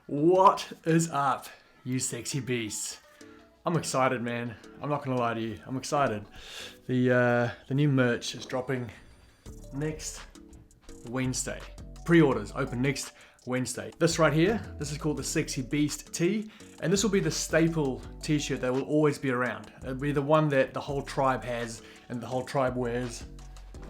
What is up, you sexy beasts? I'm excited, man. I'm not gonna lie to you. I'm excited. The new merch is dropping next Wednesday. Pre-orders open next Wednesday. This right here, this is called the Sexy Beast tee, and this will be the staple t-shirt that will always be around. It'll be the one that the whole tribe has and the whole tribe wears.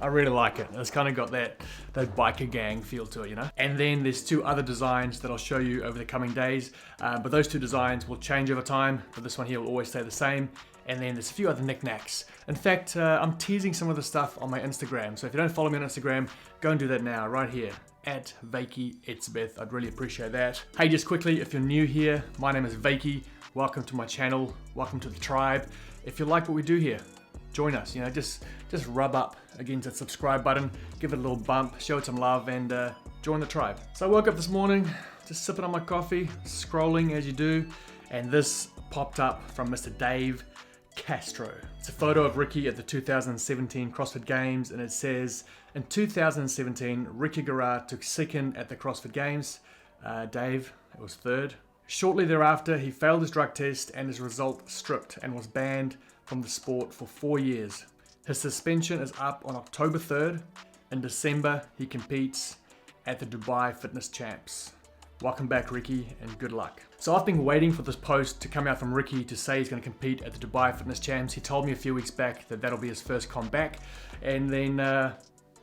I really like it. It's kind of got that biker gang feel to it, you know? And then there's two other designs that I'll show you over the coming days, but those two designs will change over time, but this one here will always stay the same. And then there's a few other knickknacks. In fact, I'm teasing some of the stuff on my Instagram, so if you don't follow me on Instagram, go and do that now, right here, at Wykie Etsebeth. I'd really appreciate that. Hey, just quickly, if you're new here, my name is Wykie. Welcome to my channel. Welcome to the tribe. If you like what we do here, join us, you know, just rub up against that subscribe button, give it a little bump, show it some love, and join the tribe. So I woke up this morning, just sipping on my coffee, scrolling as you do, and this popped up from Mr. Dave Castro. It's a photo of Ricky at the 2017 CrossFit Games, and it says, in 2017, Ricky Garrard took second at the CrossFit Games. Dave, it was third. Shortly thereafter, he failed his drug test and his result stripped and was banned from the sport for 4 years. His suspension is up on October 3rd. In December, he competes at the Dubai Fitness Champs. Welcome back, Ricky, and good luck. So I've been waiting for this post to come out from Ricky to say he's going to compete at the Dubai Fitness Champs. He told me a few weeks back that that'll be his first comeback, and then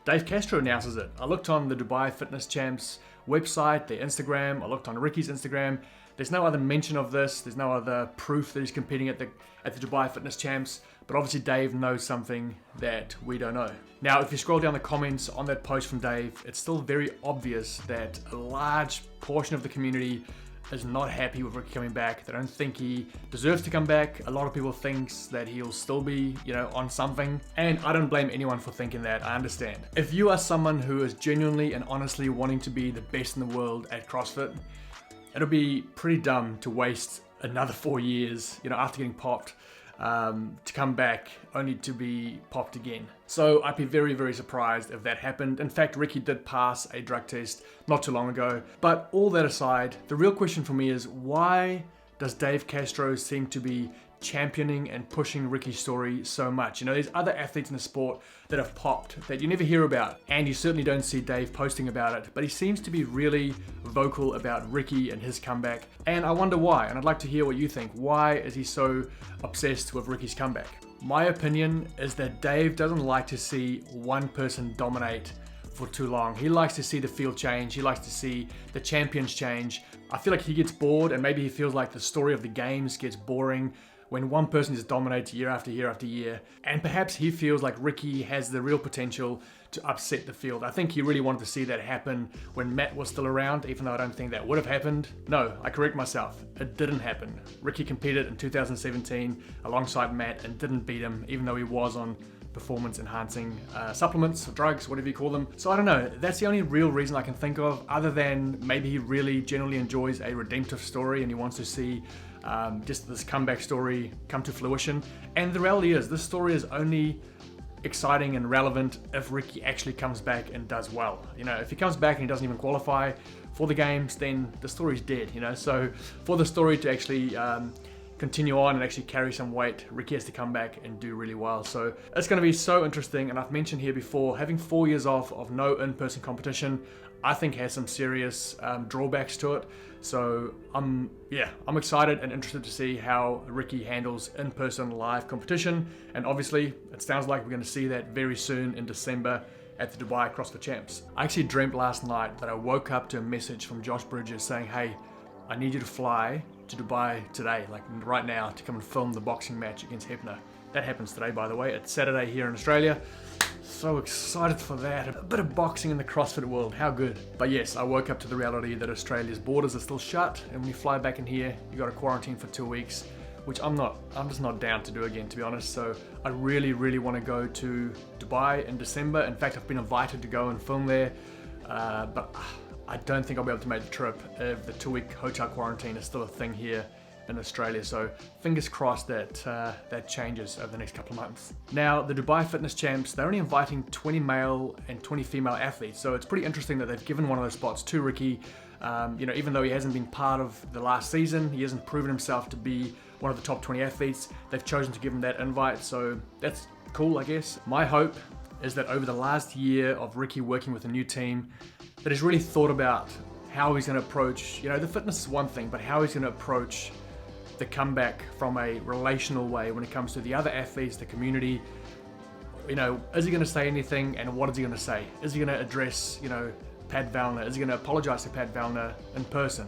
Dave Castro announces it. I looked on the Dubai Fitness Champs website, their Instagram. I looked on Ricky's Instagram. There's no other mention of this. There's no other proof that he's competing at the Dubai Fitness Champs. But obviously Dave knows something that we don't know. Now, if you scroll down the comments on that post from Dave, it's still very obvious that a large portion of the community is not happy with Ricky coming back. They don't think he deserves to come back. A lot of people think that he'll still be, you know, on something. And I don't blame anyone for thinking that. I understand. If you are someone who is genuinely and honestly wanting to be the best in the world at CrossFit, it'll be pretty dumb to waste another 4 years, you know, after getting popped, to come back only to be popped again. So I'd be very, very surprised if that happened. In fact, Ricky did pass a drug test not too long ago. But all that aside, the real question for me is, why does Dave Castro seem to be championing and pushing Ricky's story so much? You know, there's other athletes in the sport that have popped that you never hear about, and you certainly don't see Dave posting about it, but he seems to be really vocal about Ricky and his comeback, and I wonder why, and I'd like to hear what you think. Why is he so obsessed with Ricky's comeback? My opinion is that Dave doesn't like to see one person dominate for too long. He likes to see the field change. He likes to see the champions change. I feel like he gets bored, and maybe he feels like the story of the games gets boring when one person just dominates year after year after year. And perhaps he feels like Ricky has the real potential to upset the field. I think he really wanted to see that happen when Matt was still around, even though I don't think that would have happened. No, I correct myself. It didn't happen. Ricky competed in 2017 alongside Matt and didn't beat him, even though he was on performance enhancing supplements or drugs, whatever you call them. So I don't know, that's the only real reason I can think of, other than maybe he really genuinely enjoys a redemptive story and he wants to see just this comeback story come to fruition. And the reality is, this story is only exciting and relevant if Ricky actually comes back and does well. You know, if he comes back and he doesn't even qualify for the games, then the story's dead, you know. So for the story to actually continue on and actually carry some weight, Ricky has to come back and do really well. So it's going to be so interesting. And I've mentioned here before, having 4 years off of no in-person competition, I think has some serious drawbacks to it. So I'm excited and interested to see how Ricky handles in-person live competition. And obviously, it sounds like we're going to see that very soon in December at the Dubai CrossFit Champs. I actually dreamt last night that I woke up to a message from Josh Bridges saying, hey, I need you to fly to Dubai today, like right now, to come and film the boxing match against Hepner. That happens today, by the way. It's Saturday here in Australia. So excited for that. A bit of boxing in the CrossFit world, how good. But yes, I woke up to the reality that Australia's borders are still shut, and when you fly back in here, you got to quarantine for 2 weeks, which I'm just not down to do again, to be honest. So I really, really want to go to Dubai in December. In fact, I've been invited to go and film there, but I don't think I'll be able to make the trip if the 2-week hotel quarantine is still a thing here in Australia. So fingers crossed that that changes over the next couple of months. Now, the Dubai Fitness Champs, they're only inviting 20 male and 20 female athletes. So it's pretty interesting that they've given one of those spots to Ricky. Even though he hasn't been part of the last season, he hasn't proven himself to be one of the top 20 athletes. They've chosen to give him that invite, so that's cool, I guess. My hope is that over the last year of Ricky working with a new team, that he's really thought about how he's going to approach, the fitness is one thing, but how he's going to approach the comeback from a relational way when it comes to the other athletes, the community. Is he going to say anything, and what is he going to say? Is he going to address, Pat Vellner? Is he going to apologize to Pat Vellner in person?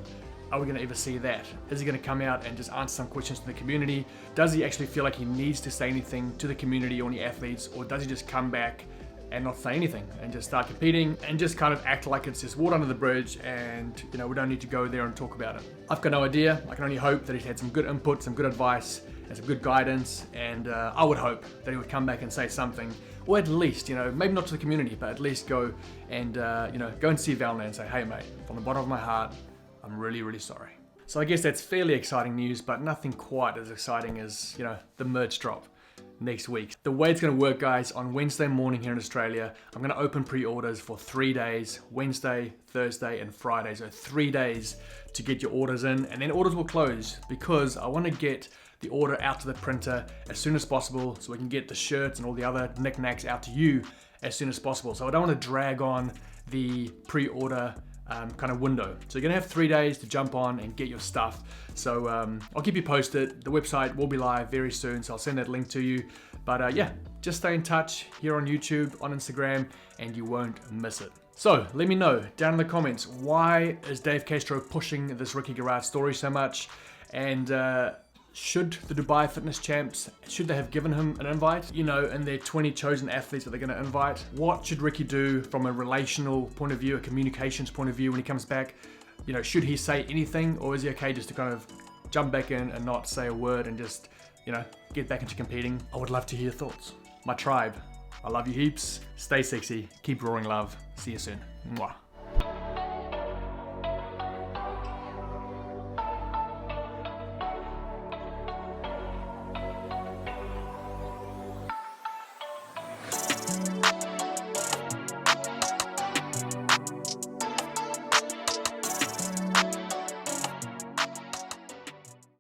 Are we going to ever see that? Is he going to come out and just answer some questions to the community? Does he actually feel like he needs to say anything to the community or any athletes, or does he just come back and not say anything and just start competing and just kind of act like it's just water under the bridge and we don't need to go there and talk about it? I've got no idea. I can only hope that he's had some good input, some good advice, and some good guidance, and I would hope that he would come back and say something, or at least, maybe not to the community, but at least go and go and see Vellner and say, hey mate, from the bottom of my heart, I'm really, really sorry. So I guess that's fairly exciting news, but nothing quite as exciting as, the merch drop next week. The way it's going to work, guys, on Wednesday morning here in Australia, I'm going to open pre-orders for 3 days, Wednesday, Thursday, and Friday. So 3 days to get your orders in, and then orders will close because I want to get the order out to the printer as soon as possible so we can get the shirts and all the other knickknacks out to you as soon as possible. So I don't want to drag on the pre-order kind of window. So you're gonna have 3 days to jump on and get your stuff. So I'll keep you posted. The website will be live very soon, so I'll send that link to you. But just stay in touch here on YouTube, on Instagram, and you won't miss it. So let me know down in the comments, why is Dave Castro pushing this Ricky Garage story so much? And should the Dubai Fitness Champs, should they have given him an invite? In their 20 chosen athletes that they're gonna invite, what should Ricky do from a relational point of view, a communications point of view when he comes back? Should he say anything, or is he okay just to kind of jump back in and not say a word and just, get back into competing? I would love to hear your thoughts. My tribe, I love you heaps. Stay sexy, keep roaring love. See you soon. Mwah.